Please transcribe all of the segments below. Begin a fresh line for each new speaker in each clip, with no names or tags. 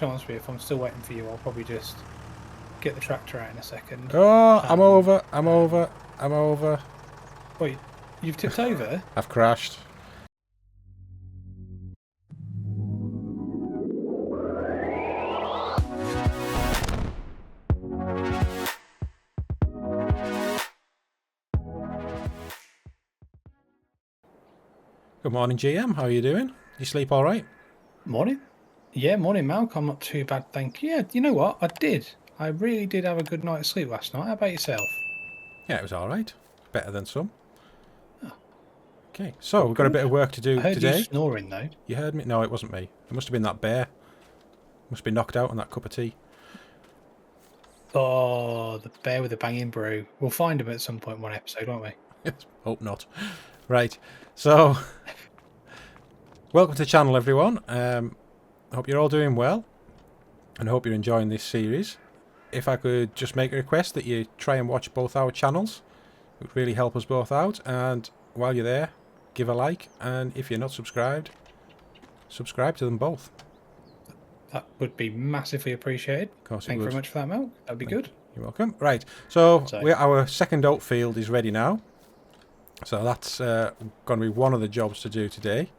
be honest with you, if I'm still waiting for you, I'll probably just get the tractor out in a second.
Oh, I'm over.
Wait, you've tipped over?
I've crashed. Good morning, GM. How are you doing? You sleep all right?
Morning. Yeah, morning, Malc. I'm not too bad, thank you. Yeah, you know what? I did. I really did have a good night's sleep last night. How about yourself?
Yeah, it was all right. Better than some.
Oh,
Okay, so we've got a bit of work to do
I heard
today.
you snoring, though.
You heard me? No, it wasn't me. It must have been that bear. Must be knocked out on that cup of tea.
Oh, the bear with the banging brew. We'll find him at some point in one episode, won't we?
Hope not. Right, so welcome to the channel, everyone. Hope you're all doing well, and I hope you're enjoying this series. If I could just make a request that you try and watch both our channels, it would really help us both out. And while you're there, give a like, and if you're not subscribed, subscribe to them both.
That would be massively appreciated.
Of course,
Thank you very much for that, Malc. That'd be good.
You're welcome. Right, so our second oat field is ready now. So that's going to be one of the jobs to do today.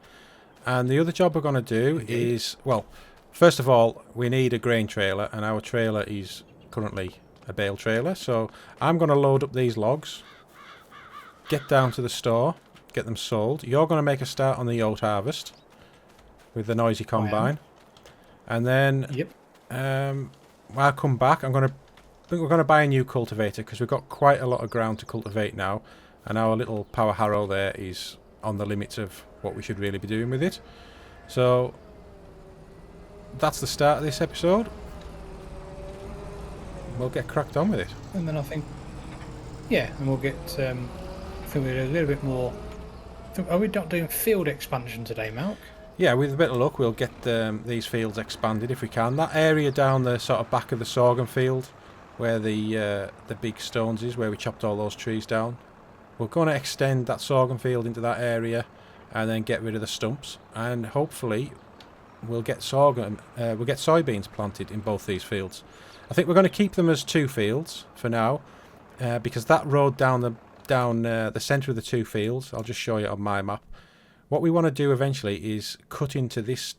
And the other job we're going to do is, well, first of all, we need a grain trailer, and our trailer is currently a bale trailer. So I'm going to load up these logs, get down to the store, get them sold. You're going to make a start on the oat harvest with the noisy combine. And then when I come back, I think we're going to buy a new cultivator, because we've got quite a lot of ground to cultivate now. And our little power harrow there is on the limits of what we should really be doing with it. So that's the start of this episode. We'll get cracked on with it.
And then I think, yeah, and we'll get, I think we'll do a little bit more. Are we not doing field expansion today, Malc?
Yeah, with a bit of luck, we'll get these fields expanded if we can. That area down the sort of back of the sorghum field, where the big stones is, where we chopped all those trees down. We're going to extend that sorghum field into that area, and then get rid of the stumps, and hopefully we'll get soybeans planted in both these fields. I think we're going to keep them as two fields for now, because that road down the centre of the two fields, I'll just show you on my map. What we want to do eventually is cut into this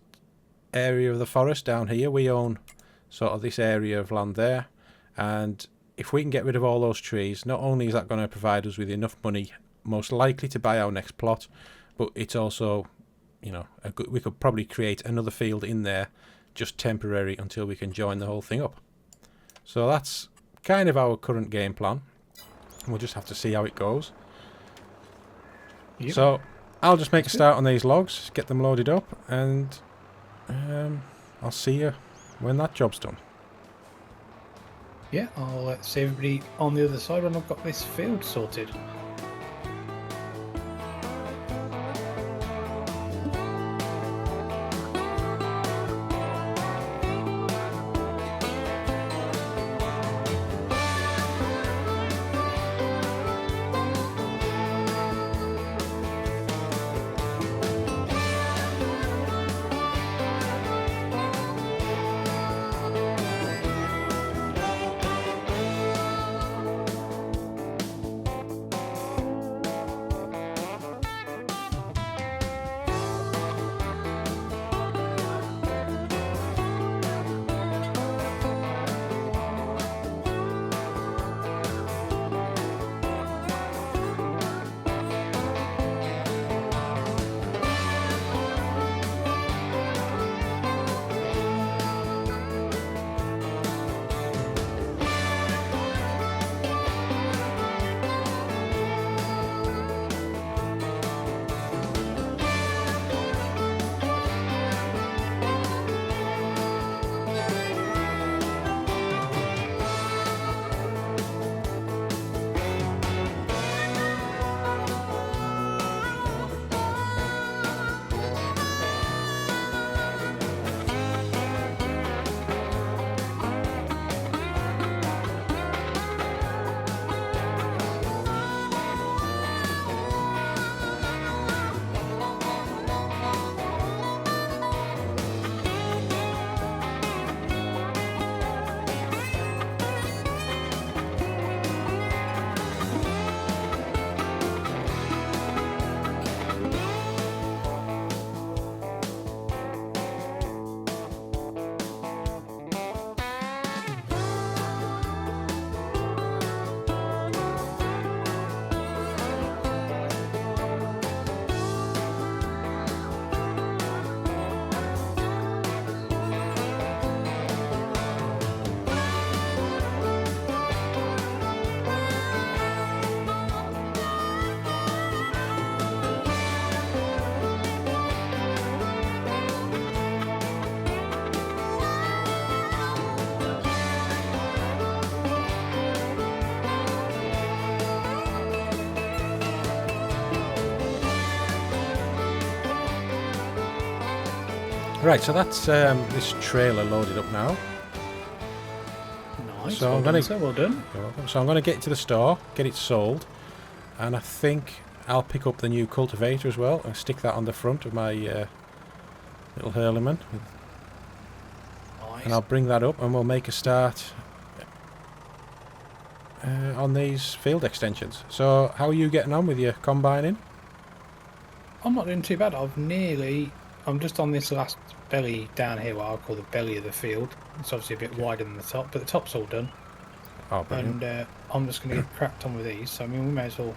area of the forest down here. We own sort of this area of land there, and if we can get rid of all those trees, not only is that going to provide us with enough money, most likely to buy our next plot, but it's also, you know, we could probably create another field in there, just temporary, until we can join the whole thing up. So that's kind of our current game plan. We'll just have to see how it goes. So I'll just make a start on these logs, get them loaded up, and I'll see you when that job's done.
Yeah, I'll see everybody on the other side when I've got this field sorted.
Right, so that's this trailer loaded up now.
Nice.
So
Well
I'm
done,
gonna,
sir, well done.
so I'm going to get it to the store, get it sold, and I think I'll pick up the new cultivator as well and stick that on the front of my little hurlerman,
Nice.
and I'll bring that up and we'll make a start on these field extensions. So how are you getting on with your combining?
I'm not doing too bad. I'm just on this last belly down here, what I'll call the belly of the field. It's obviously a bit wider than the top, but the top's all done.
Oh, brilliant.
And I'm just going to get cracked on with these. So I mean, we may as well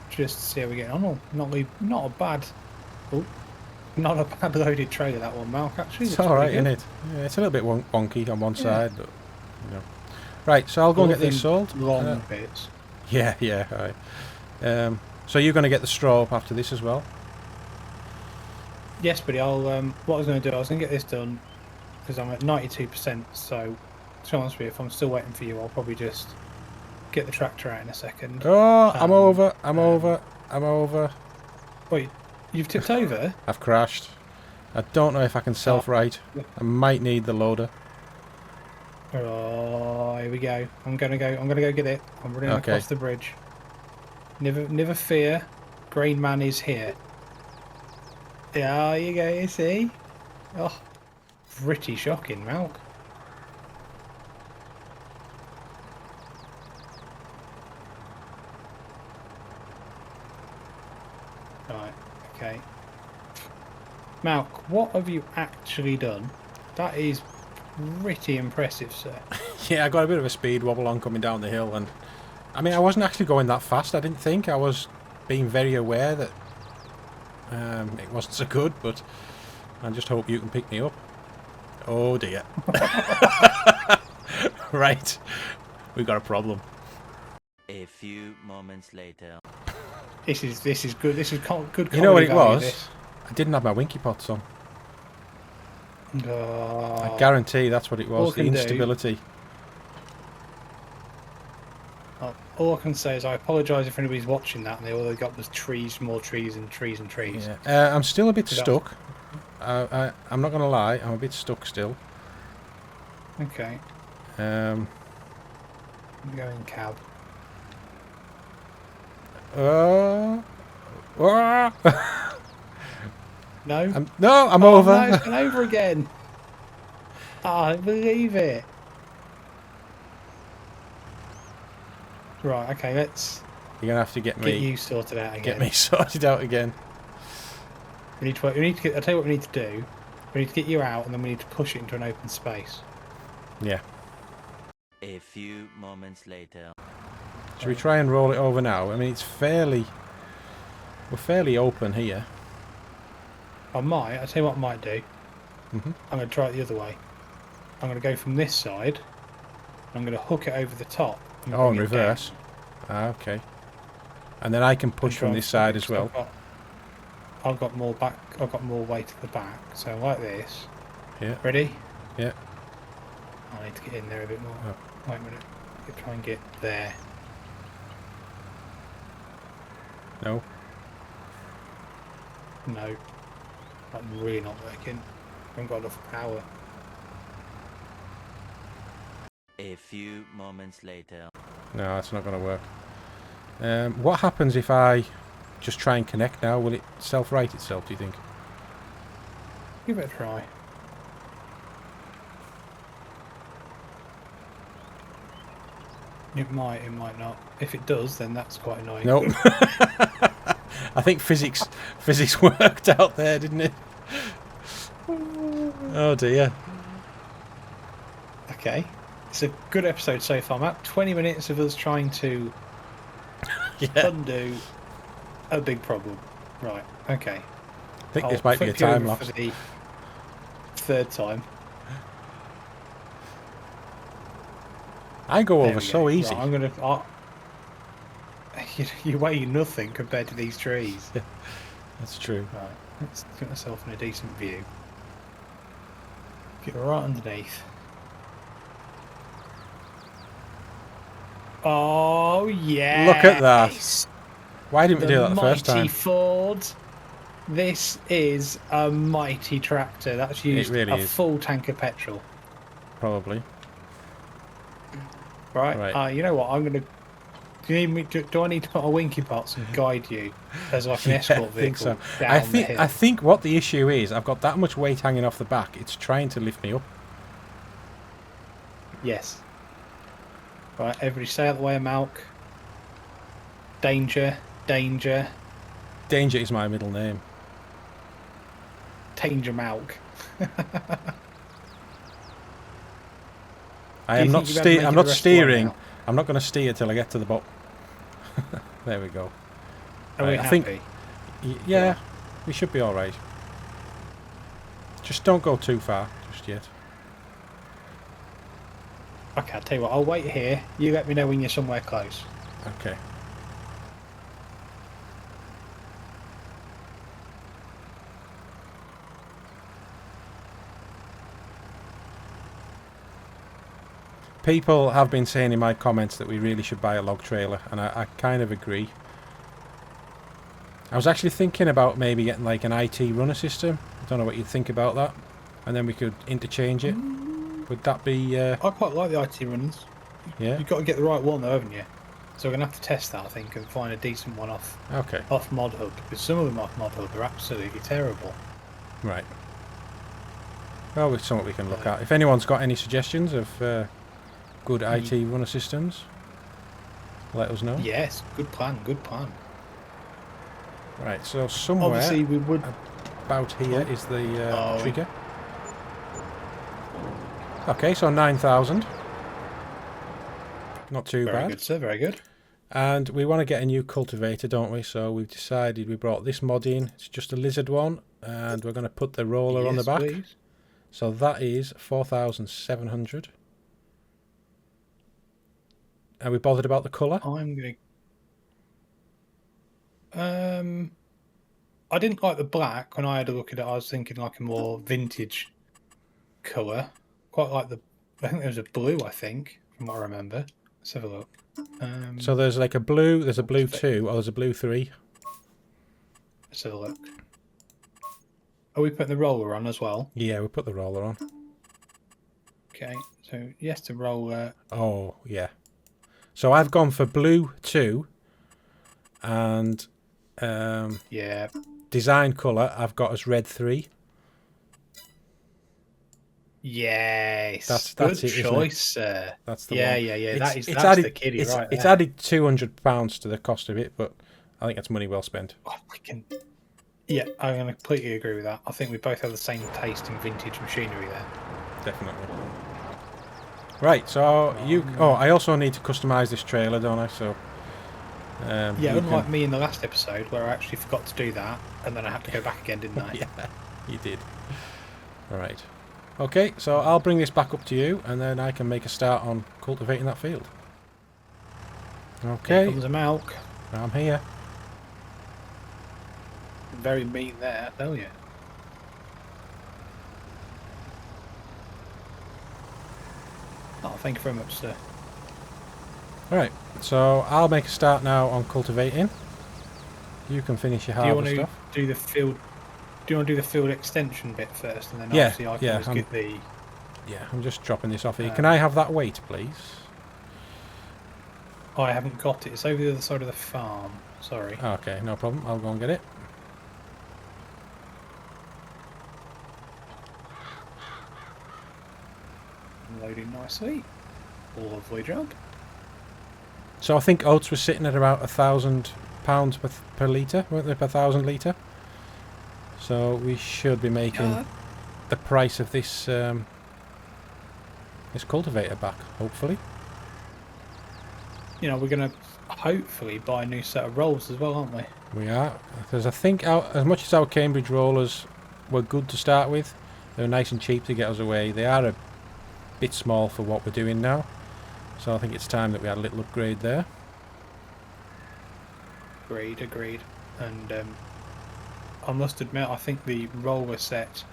just see how we get on. Oh, not a bad loaded trailer, that one, Malk. Actually,
It's
looks
all right,
pretty
isn't
good.
it? Yeah, it's a little bit wonky on one side, but you know. Right, so I'll go and get these sold.
Long bits.
Yeah, all right. So you're going to get the straw up after this as well?
Yes, buddy. What I was going to do, I was going to get this done because I'm at 92%. So, to be honest with you, if I'm still waiting for you, I'll probably just get the tractor out in a second.
Oh, I'm over.
Wait, you've tipped over?
I've crashed. I don't know if I can self-right. I might need the loader.
Oh, here we go. I'm gonna go get it. I'm running across the bridge. Never fear. Grainman is here. There you go, you see? Oh, pretty shocking, Malk. Right, okay. Malk, what have you actually done? That is pretty impressive, sir.
Yeah, I got a bit of a speed wobble on coming down the hill, and I mean, I wasn't actually going that fast. I didn't think. I was being very aware that it wasn't so good, but I just hope you can pick me up. Oh dear. Right, we got a problem.
A few moments later.
This is good. This is good.
You know what it
comedy value,
was?
this.
I didn't have my winky pots on.
Oh,
I guarantee that's what it was. The instability.
All I can say is I apologise if anybody's watching that and all they got was trees, more trees, and trees and trees.
Yeah. I'm still a bit stuck. I'm not going to lie. I'm a bit stuck still.
Okay.
I'm
going cab.
No. I'm over.
No, it's gone over again. Oh, I believe it. Right, okay, let's
You're gonna have to get
you sorted out again.
Get me sorted out again.
We need to get, I'll tell you what we need to do. We need to get you out and then we need to push it into an open space.
Yeah.
A few moments later.
Should we try and roll it over now? I mean, we're fairly open here.
I'll tell you what I might do.
Mm-hmm.
I'm going to try it the other way. I'm going to go from this side. I'm going to hook it over the top.
Oh, in reverse. Ah, okay. And then I can push from this side as well.
I've got more back. I've got more weight at the back. So like this.
Yeah.
Ready?
Yeah.
I need to get in there a bit more.
Oh.
Wait a minute. Try and get there.
No.
No. I'm really not working. I haven't got enough power.
A few moments later.
No, that's not going to work. What happens if I just try and connect now? Will it self-right itself, do you think?
Give it a try. It might not. If it does, then that's quite annoying.
Nope. I think physics worked out there, didn't it? Oh dear.
Okay. It's a good episode so far, Matt. 20 minutes of us trying to undo a big problem. Right, okay.
I think this might be a time lapse.
For the third time.
I go over so easy.
Right, I'm gonna. You weigh nothing compared to these trees.
Yeah, that's true.
Right, let's get myself in a decent view. Get right underneath. Oh yeah!
Look at that. Why didn't we do that the first time?
Mighty Ford. This is a mighty tractor. That's used
really
a
is.
full tank of petrol.
Probably.
Right. You know what? I'm gonna. Do you need me? Do I need to put my winky pots and guide you as like an escort
I think
vehicle
so.
down the hill?
I think what the issue is, I've got that much weight hanging off the back. It's trying to lift me up.
Yes. Right. Everybody, stay out the way of Malk. Danger. Danger.
Danger is my middle name.
Danger Malk.
I'm not steering. I'm not going to steer till I get to the bottom. There we go.
Are we
I
happy?
think, yeah, we should be all right. Just don't go too far just yet.
Okay, I'll tell you what. I'll wait here. You let me know when you're somewhere close.
Okay. People have been saying in my comments that we really should buy a log trailer, and I kind of agree. I was actually thinking about maybe getting like an IT runner system. I don't know what you'd think about that. And then we could interchange it. Would that be...
I quite like the IT runners.
Yeah?
You've got to get the right one though, haven't you? So we're going to have to test that, I think, and find a decent one off Mod Hub. Because some of them off Mod Hub are absolutely terrible.
Right. Well, it's something we can look at. If anyone's got any suggestions of good IT runner systems, let us know.
Yes, good plan, good plan.
Right, so somewhere
Obviously we would...
about here is the trigger. Okay, so 9,000. Not too bad.
Very good, sir, very good.
And we want to get a new cultivator, don't we? So we've decided we brought this mod in. It's just a lizard one, and we're going to put the roller on the back.
Please.
So that is 4,700. Are we bothered about the colour?
I'm going to... I didn't like the black. When I had a look at it, I was thinking like a more vintage colour. Quite like the... I think there was a blue, I think, from what I remember. Let's have a look.
So there's like a blue, there's a blue 2, or there's a blue 3.
Let's have a look. Are we putting the roller on as well?
Yeah, we put the roller on.
Okay, so yes, the roller.
Oh, yeah. So I've gone for blue 2, and
yeah,
design colour I've got as red 3.
Yes,
that's
good
it,
choice, sir.
That's the
one.
Yeah.
That's the kiddie, right?
It's added £200 to the cost of it, but I think that's money well spent.
Yeah, I'm going to completely agree with that. I think we both have the same taste in vintage machinery there.
Definitely. Right, so you... Oh, I also need to customise this trailer, don't I? So...
yeah, unlike me in the last episode, where I actually forgot to do that, and then I had to go back again, didn't I?
Yeah, you did. Alright. Okay, so I'll bring this back up to you, and then I can make a start on cultivating that field. Okay.
Here comes a Malk.
I'm here.
Very mean there, I tell you. Oh, thank you very much, sir.
Alright, so I'll make a start now on cultivating. You can finish your harvest stuff.
Do you want to do the field? Do you want to do the field extension bit first, and then
yeah,
obviously I can just get the...
Yeah, I'm just dropping this off here. Can I have that weight, please?
Oh, I haven't got it. It's over the other side of the farm. Sorry.
Okay, no problem. I'll go and get it.
Loading nicely. Lovely job.
So I think oats were sitting at about £1,000 per litre, weren't they, per 1,000 litre? So we should be making the price of this this cultivator back, hopefully.
You know, we're going to hopefully buy a new set of rolls as well, aren't we?
We are. Because I think as much as our Cambridge rollers were good to start with, they were nice and cheap to get us away. They are a bit small for what we're doing now. So I think it's time that we had a little upgrade there.
Agreed. And I must admit, I think the roller set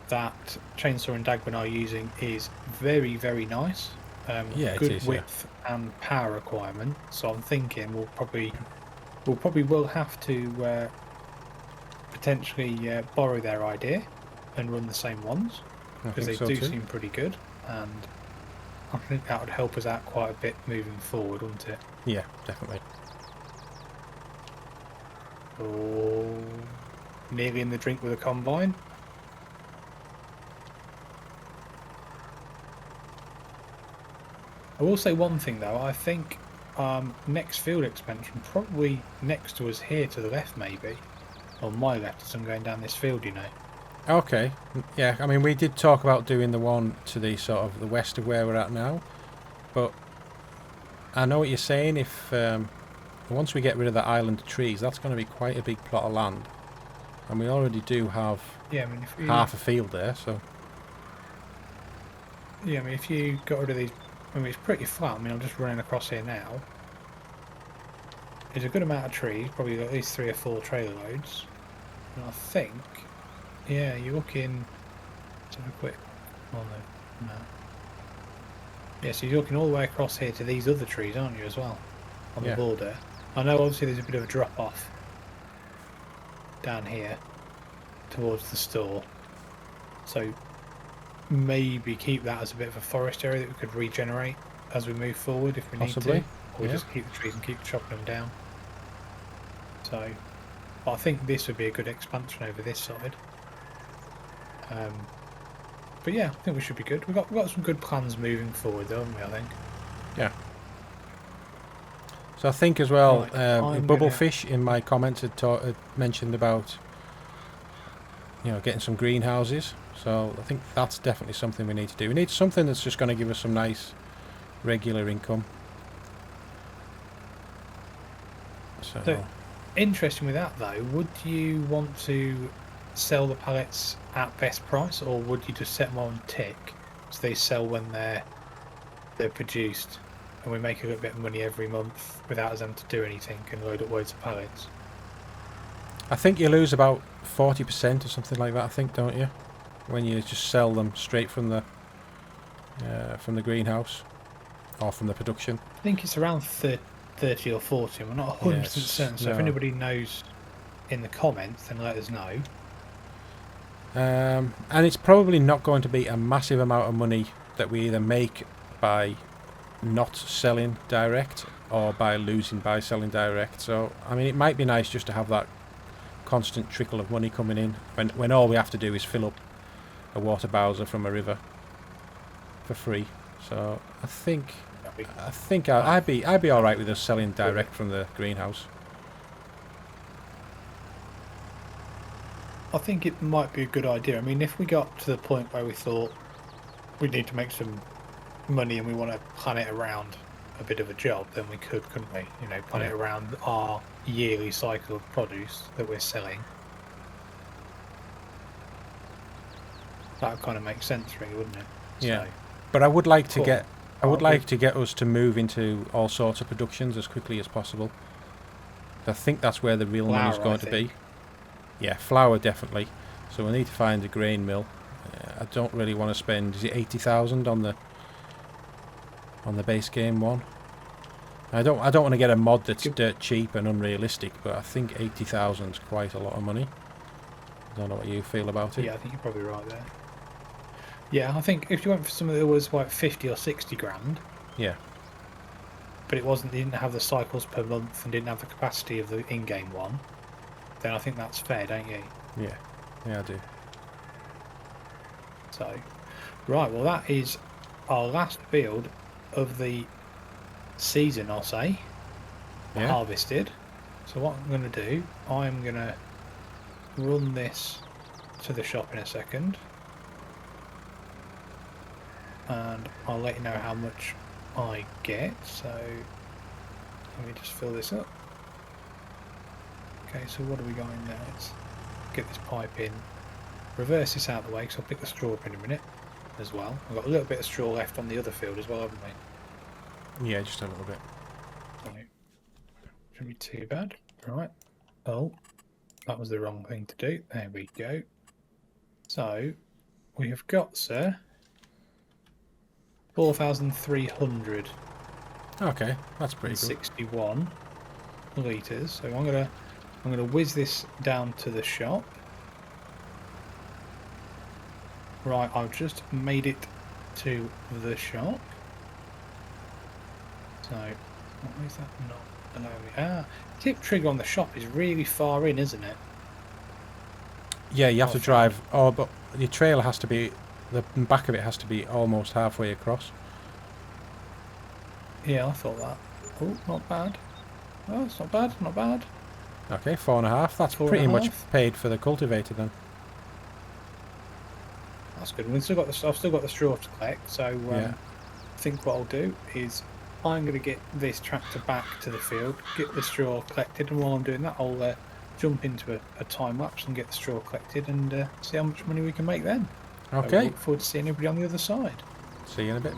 that Chainsaw and Daggerwin are using is very, very nice.
Yeah,
good
it is,
width and power requirement. So I'm thinking we'll probably will have to potentially borrow their idea and run the same ones,
I
because they
think so
do
too.
seem pretty good, and I think that would help us out quite a bit moving forward, wouldn't it?
Yeah, definitely.
Oh, nearly in the drink with a combine. I will say one thing though, I think next field expansion, probably next to us here to the left maybe, on my left as I'm going down this field, you know.
Okay, yeah, I mean, we did talk about doing the one to the sort of the west of where we're at now, but I know what you're saying. If once we get rid of that island of trees, that's going to be quite a big plot of land, and we already do have
Yeah, I mean if you,
half a field there, so
yeah, I mean if you got rid of these, I mean it's pretty flat. I mean I'm just running across here now. There's a good amount of trees, probably at least 3 or 4 trailer loads, and I think, yeah, you're looking. Let's have a quick. Oh no, no. Yeah, so you're looking all the way across here to these other trees, aren't you, as well? On the
yeah,
border. I know obviously there's a bit of a drop off down here towards the store. So maybe keep that as a bit of a forest area that we could regenerate as we move forward if we
possibly,
need to. Or
yeah.
just keep the trees and keep chopping them down. So but I think this would be a good expansion over this side. But yeah, I think we should be good. We've got some good plans moving forward, though, haven't we? I think.
Yeah. So I think as well,
Right, I'm
Bubblefish in my comments had mentioned about, you know, getting some greenhouses. So I think that's definitely something we need to do. We need something that's just going to give us some nice regular income.
So interesting with that though, would you want to sell the pallets at best price, or would you just set them on tick so they sell when they're produced, and we make a little bit of money every month without us having to do anything and load up loads of pallets?
I think you lose about 40% or something like that. I think, don't you, when you just sell them straight from the greenhouse or from the production?
I think it's around 30 or 40. I'm not 100% certain. So if anybody knows in the comments, then let us know.
And it's probably not going to be a massive amount of money that we either make by not selling direct or by losing by selling direct. So I mean, it might be nice just to have that constant trickle of money coming in when all we have to do is fill up a water bowser from a river for free. So I think I'd be all right with us selling direct from the greenhouse.
I think it might be a good idea. I mean, if we got to the point where we thought we need to make some money and we want to plan it around a bit of a job, then we could, couldn't we? You know, plan it around our yearly cycle of produce that we're selling. That would kind of make sense, really, wouldn't it?
Yeah.
So,
But I would like to
cool.
get to get us to move into all sorts of productions as quickly as possible. I think that's where the real money's going to be. Yeah, flour definitely. So we need to find a grain mill. I don't really want to spend, is it 80,000 on the base game one? I don't want to get a mod that's dirt cheap and unrealistic, but I think 80,000 is quite a lot of money. I don't know what you feel about it.
Yeah, I think you're probably right there. Yeah, I think if you went for something that was like 50 or 60 grand.
Yeah.
But it didn't have the cycles per month and didn't have the capacity of the in-game one, then I think that's fair, don't you?
Yeah. Yeah, I do.
So, right, well that is our last build of the season, I'll say.
Yeah.
Harvested. So what I'm going to do, I'm going to run this to the shop in a second. And I'll let you know how much I get. So, let me just fill this up. Okay, so what are we going now? Let's get this pipe in. Reverse this out of the way, because I'll pick the straw up in a minute as well. I've got a little bit of straw left on the other field as well, haven't we?
Yeah, just a little bit.
So, shouldn't be too bad. Right. Oh, that was the wrong thing to do. There we go. So, we have got, sir, 4,300.
Okay, that's pretty good.
61 litres. So I'm going to I'm going to whiz this down to the shop. Right, I've just made it to the shop. So, what is that not allowing me? Ah, tip trigger on the shop is really far in, isn't it?
Yeah, you have to drive. Oh, but your trailer has to be, the back of it has to be almost halfway across.
Yeah, I thought that. Oh, not bad. Oh, it's not bad, not bad.
Okay, 4.5. That's
4.5.
pretty much paid for the cultivator then.
That's good. We've still got the, I've still got the straw to collect, so
Yeah.
I think what I'll do is I'm going to get this tractor back to the field, get the straw collected, and while I'm doing that, I'll jump into a time lapse and get the straw collected and see how much money we can make then.
Okay.
So look forward to seeing everybody on the other side.
See you in a bit.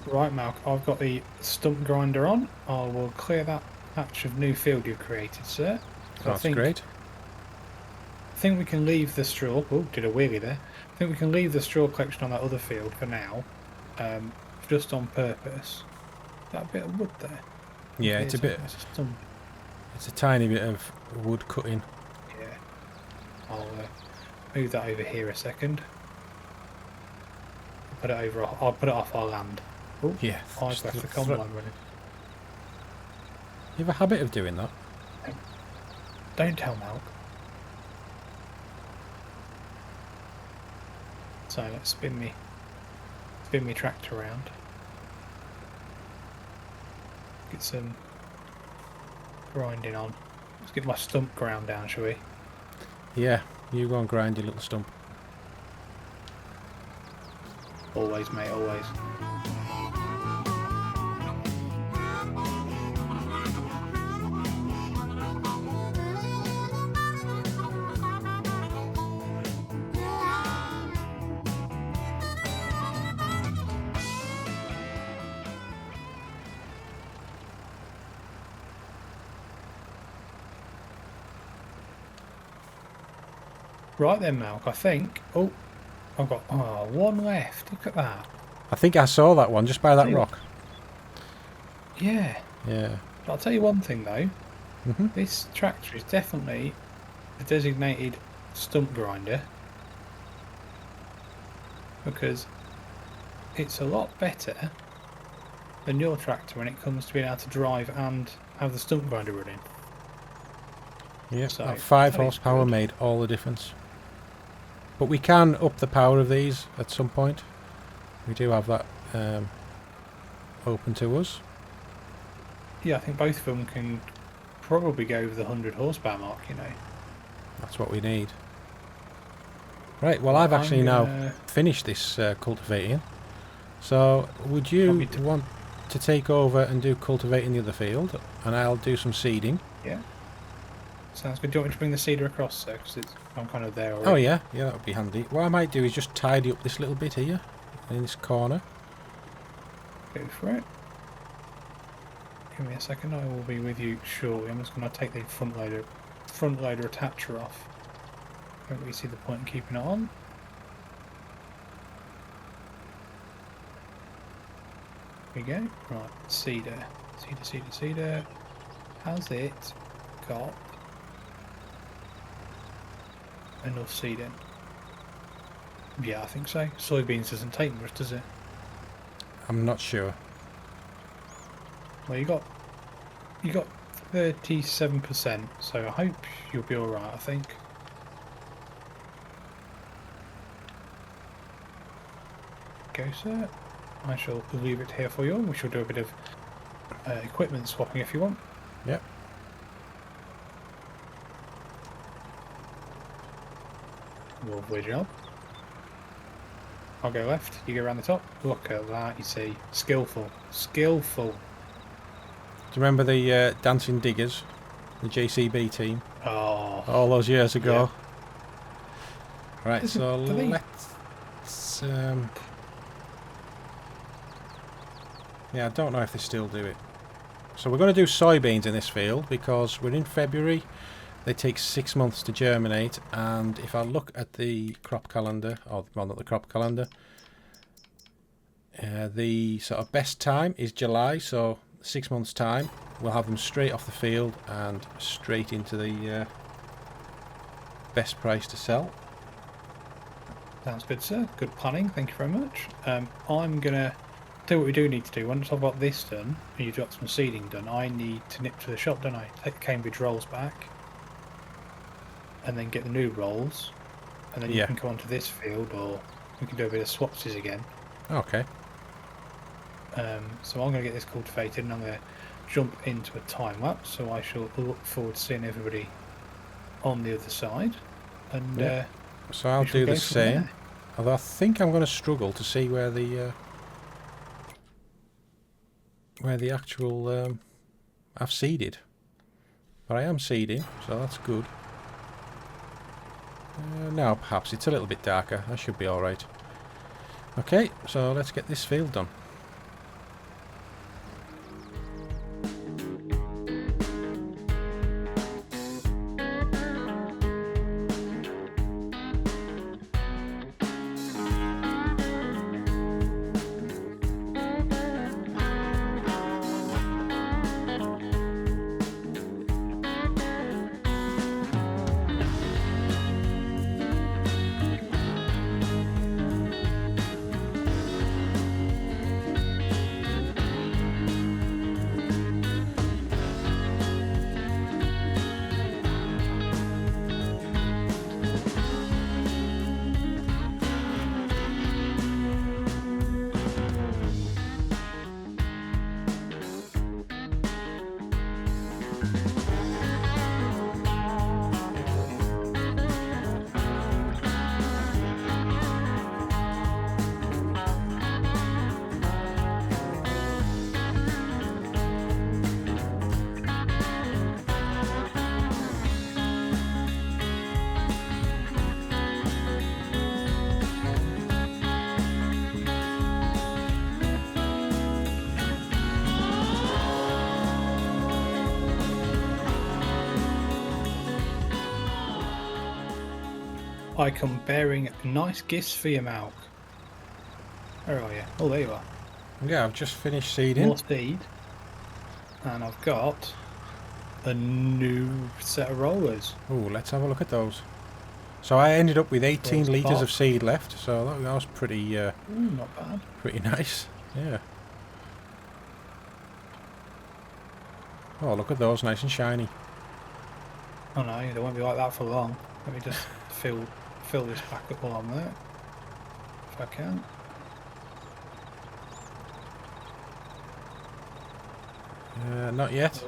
Right, Malk, I've got the stump grinder on. I will clear that patch of new field you've created, sir. So
That's great.
I think we can leave the straw. Oh, did a wheelie there. I think we can leave the straw collection on that other field for now, just on purpose. That bit of wood there.
Yeah,
Okay,
it's a bit.
that's a stump.
It's a tiny bit of wood cutting.
Yeah. I'll move that over here a second. Put it over. I'll put it off our land. Oh,
Yeah.
I've left the combine running.
You have a habit of doing that.
Don't tell Malk. So let's spin me tractor around. Get some grinding on. Let's get my stump ground down, shall we?
Yeah, you go and grind your little stump.
Always, mate, always. Right then, Malk, I think. Oh, I've got one left. Look at that.
I think I saw that one just by that rock.
Yeah.
Yeah.
I'll tell you one thing though.
Mm-hmm.
This tractor is definitely a designated stump grinder because it's a lot better than your tractor when it comes to being able to drive and have the stump grinder running.
Yeah,
So,
that 5
that is
horsepower
good.
made all the difference. But we can up the power of these at some point. We do have that open to us.
Yeah, I think both of them can probably go over the 100 horsepower mark, you know.
That's what we need. Right, well I've actually now finished this cultivating. So would you want to take over and do cultivating the other field? And I'll do some seeding.
Yeah. Sounds good. Do you want me to bring the seeder across, sir? Because I'm kind of there already.
Oh yeah, yeah, that would be handy. What I might do is just tidy up this little bit here, in this corner.
Go for it. Give me a second, I will be with you shortly. I'm just going to take the front loader attacher off. Don't really see the point in keeping it on. we go. Right, cedar. Cedar. Has it got enough seed in? Yeah, I think so. Soybeans doesn't take much, does it?
I'm not sure.
Well, you got 37%, so I hope you'll be alright, I think. Go, sir. I shall leave it here for you, and we shall do a bit of equipment swapping if you want.
Yep.
Lovely job. I'll go left, you go around the top. Look at that, you see. Skillful. Skillful.
Do you remember the Dancing Diggers? The JCB team?
Oh.
All those years ago. Yeah. Right, so let's... yeah, I don't know if they still do it. So we're going to do soybeans in this field because we're in February. They take 6 months to germinate, and if I look at the crop calendar, or well, not the crop calendar, the sort of best time is July, so 6 months time we'll have them straight off the field and straight into the best price to sell.
Sounds good, sir. Good planning, thank you very much. I'm gonna do what we do need to do. Once I've got this done and you've got some seeding done, I need to nip to the shop, don't I? Take the Cambridge rolls back and then get the new rolls, and then you can come onto this field, or we can do a bit of swapsies again.
Okay.
So I'm going to get this cultivated and I'm going to jump into a time lapse, so I shall look forward to seeing everybody on the other side. And
so I'll do the same, although I think I'm going to struggle to see where the actual I've seeded, but I am seeding, so that's good. Now perhaps it's a little bit darker. I should be alright. Okay, so let's get this field done.
I come bearing nice gifts for you, Malk. Where are you? Oh, there you are.
Yeah, I've just finished seeding.
More seed. And I've got a new set of rollers.
Oh, let's have a look at those. So I ended up with 18 litres of seed left, so that was pretty
not bad.
Pretty nice, yeah. Oh, look at those, nice and shiny.
Oh no, they won't be like that for long. Let me just fill this back up while I'm there, if I can.
Not yet.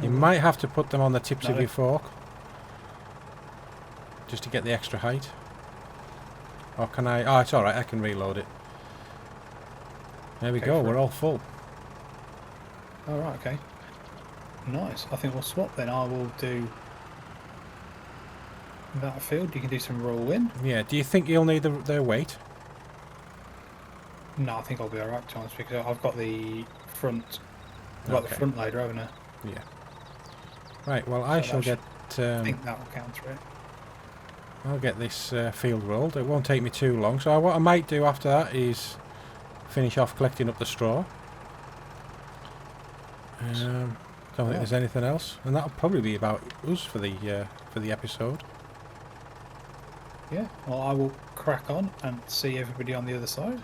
You might have to put them on the tips of your fork, just to get the extra height. Or can I? Oh, it's alright, I can reload it. There we go, we're all full.
Alright, okay. Nice. I think we'll swap then. I will do that field. You can do some rolling.
Yeah, do you think you'll need their weight?
No, I think I'll be alright, to be honest, because I've got the front. I've got the front loader, haven't I?
Yeah. Right, well, I shall get...
I think that will counter it.
I'll get this field rolled. It won't take me too long. So what I might do after that is finish off collecting up the straw. Don't think there's anything else, and that'll probably be about us for the episode.
Yeah, well, I will crack on and see everybody on the other side.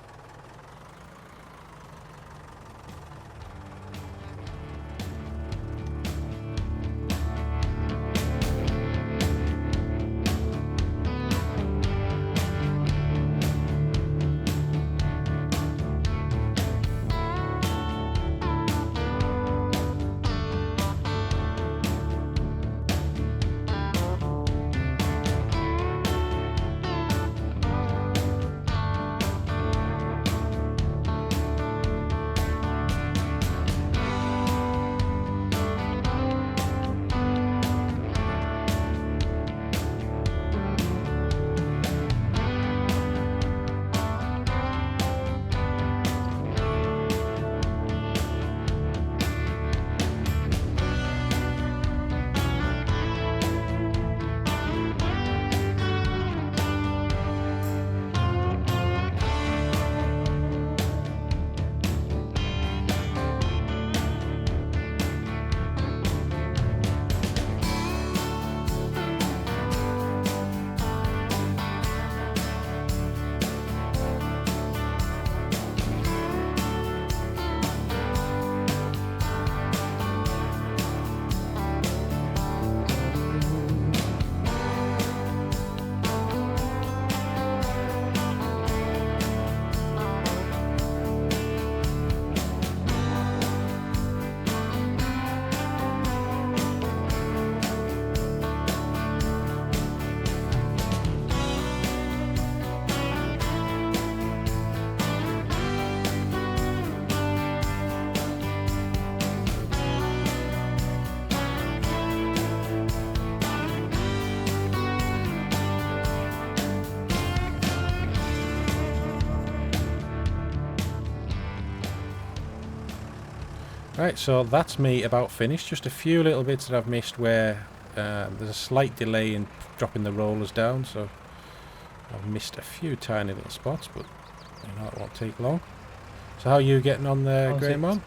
Right, so that's me about finished. Just a few little bits that I've missed where there's a slight delay in dropping the rollers down, so I've missed a few tiny little spots, but you know, it won't take long. So how are you getting on there, Grainman?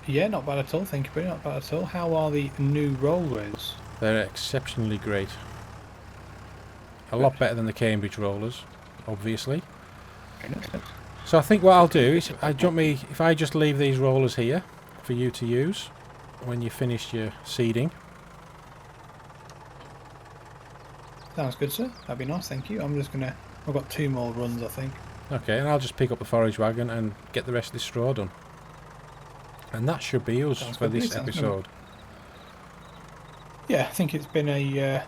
Yeah, not bad at all, thank you, buddy, not bad at all. How are the new rollers?
They're exceptionally great. A lot better than the Cambridge rollers, obviously. So I think what I'll do is, if I just leave these rollers here for you to use when you finish your seeding.
Sounds good, sir. That'd be nice, thank you. I've got 2 more runs, I think.
Okay, and I'll just pick up the forage wagon and get the rest of this straw done. And that should be us for this episode.
Yeah, I think it's been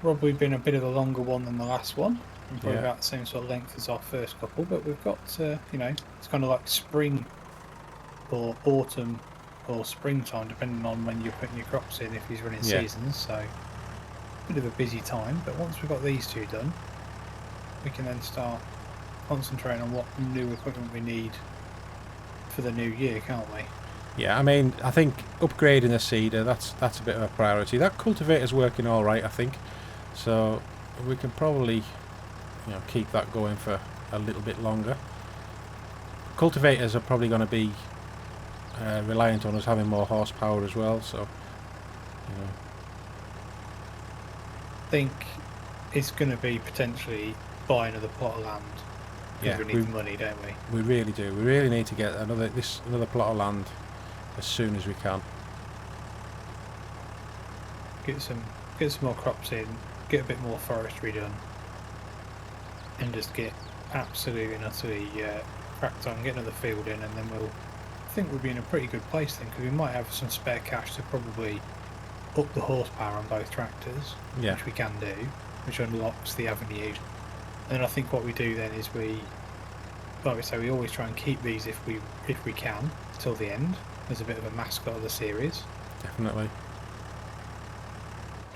probably been a bit of a longer one than the last one. And probably about the same sort of length as our first couple, but we've got, you know, it's kind of like spring or autumn or springtime, depending on when you're putting your crops in, if he's running seasons, so a bit of a busy time. But once we've got these 2 done, we can then start concentrating on what new equipment we need for the new year, can't we?
Yeah, I mean, I think upgrading the seeder, that's a bit of a priority. That cultivator's working all right, I think, so we can probably, you know, keep that going for a little bit longer. Cultivators are probably going to be reliant on us having more horsepower as well, so you know.
I think it's going to be potentially buy another plot of land. Yeah, we need the money, don't we?
We really do. We really need to get another plot of land as soon as we can.
Get some more crops in, get a bit more forestry done, and just get absolutely and utterly cracked on, get another field in, and then I think we'll be in a pretty good place then, because we might have some spare cash to probably up the horsepower on both tractors, which we can do, which unlocks the avenue. And I think what we do then is like we say, we always try and keep these if we can till the end, as a bit of a mascot of the series.
Definitely.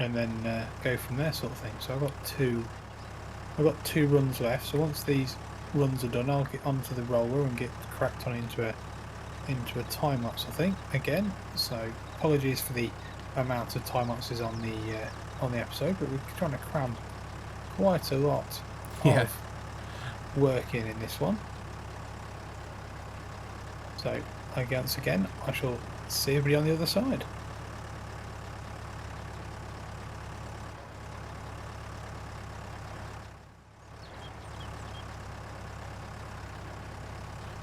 And then go from there, sort of thing. So I've got two runs left. So once these runs are done, I'll get onto the roller and get cracked on into a time lapse, I think, again. So apologies for the amount of time lapses on the episode, but we're trying to cram quite a lot of work in this one. So once again, I shall see everybody on the other side.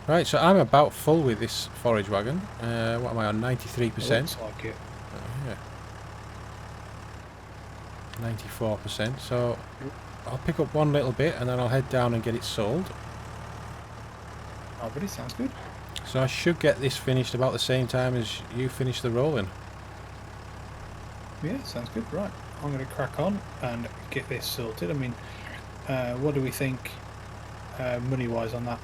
Right, so I'm about full with this forage wagon. What am I on? 93%.
Looks like it.
Yeah. 94%. So I'll pick up one little bit and then I'll head down and get it sold.
Oh, really sounds good.
So I should get this finished about the same time as you finish the rolling.
Yeah, sounds good. Right, I'm going to crack on and get this sorted. I mean, what do we think money-wise on that?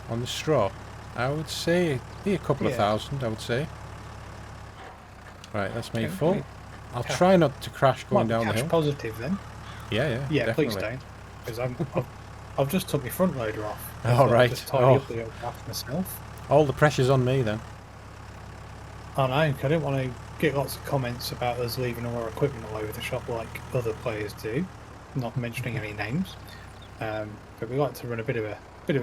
On the straw, I would say be a couple of thousand, I would say. Right, that's me full.
Okay.
I'll try not to crash going down the
cash
hill.
positive then.
Yeah,
Please
definitely.
don't, because I've just took my front loader off.
Oh, right.
Just tidy up the little after myself.
All the pressure's on me then.
I know. I don't want to get lots of comments about us leaving all our equipment all over the shop like other players do. Not mentioning any names, but we like to run a bit of a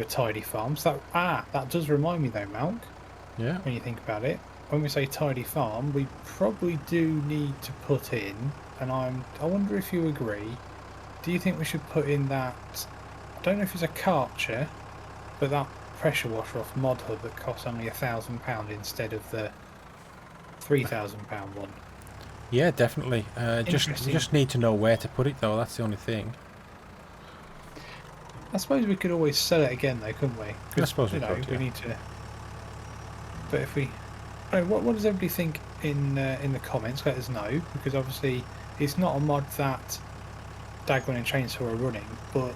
tidy farm. So that does remind me though, Malk.
Yeah.
When you think about it, when we say tidy farm, we probably do need to put in, and I wonder if you agree. Do you think we should put in that? I don't know if it's a Karcher, but that pressure washer off Mod Hub that costs only £1,000 instead of the £3,000 one.
Yeah, definitely. We just need to know where to put it though. That's the only thing.
I suppose we could always sell it again though, couldn't we?
I suppose we could.
We need to. But if we, what does everybody think in the comments? Let us know, because obviously it's not a mod that Daggerwin and Chainsaw are running, but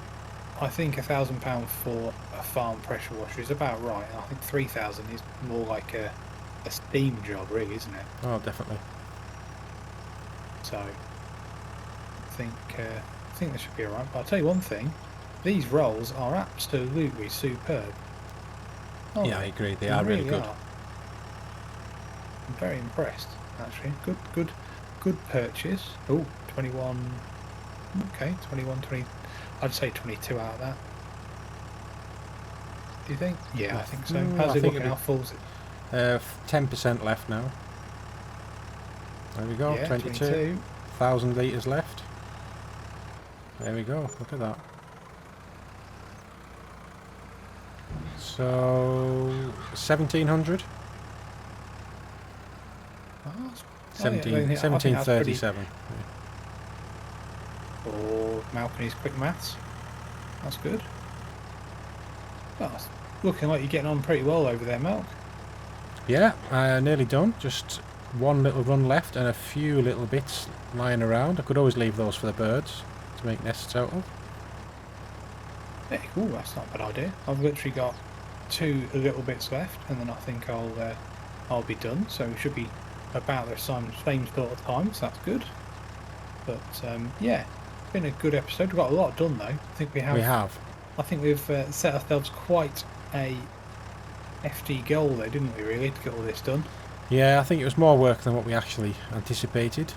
I think £1,000 for a farm pressure washer is about right. I think 3,000 is more like a steam job, really, isn't it?
Oh, definitely.
So I think that should be alright. But I'll tell you one thing: these rolls are absolutely superb.
Yeah, I agree. They are really good.
I'm very impressed, actually. Good purchase. Oh, 21. Okay, 21, 20. I'd say 22 out of that. Do you think? Yeah, I think so. How's it looking? How full is it?
10% left now. There we go.
Yeah,
22. 1,000 litres left. There we go. Look at that. So 1,700. 1737.
Or Malcolm's quick maths. That's good. That's looking like you're getting on pretty well over there, Malk.
Yeah, nearly done. Just one little run left and a few little bits lying around. I could always leave those for the birds to make nests out of.
Hey, ooh, that's not a bad idea. I've literally got 2 little bits left, and then I think I'll be done. So we should be about the same sort of time, so that's good. But yeah, it's been a good episode. We've got a lot done though. I think we have. I think we've set ourselves quite a FD goal though, didn't we, really, to get all this done?
Yeah, I think it was more work than what we actually anticipated.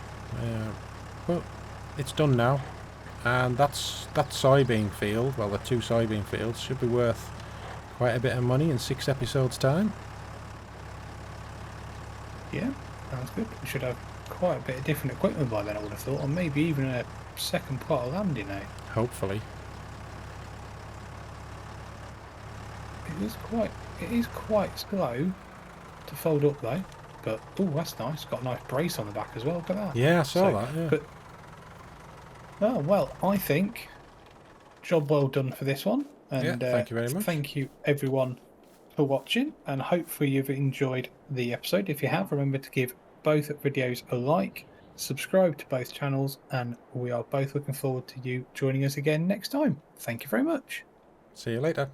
But it's done now. And that soybean field, well, the 2 soybean fields, should be worth quite a bit of money in 6 episodes' time.
Yeah, sounds good. We should have quite a bit of different equipment by then, I would have thought, or maybe even a second plot of land, you know.
Hopefully.
It is quite slow to fold up though, but oh, that's nice. Got a nice brace on the back as well. Look at that.
Yeah, I saw that. Yeah.
But oh well, I think job well done for this one. And
yeah, thank you very much.
Thank you everyone for watching, and hopefully you've enjoyed the episode. If you have, remember to give both videos a like, subscribe to both channels, and we are both looking forward to you joining us again next time. Thank you very much.
See you later.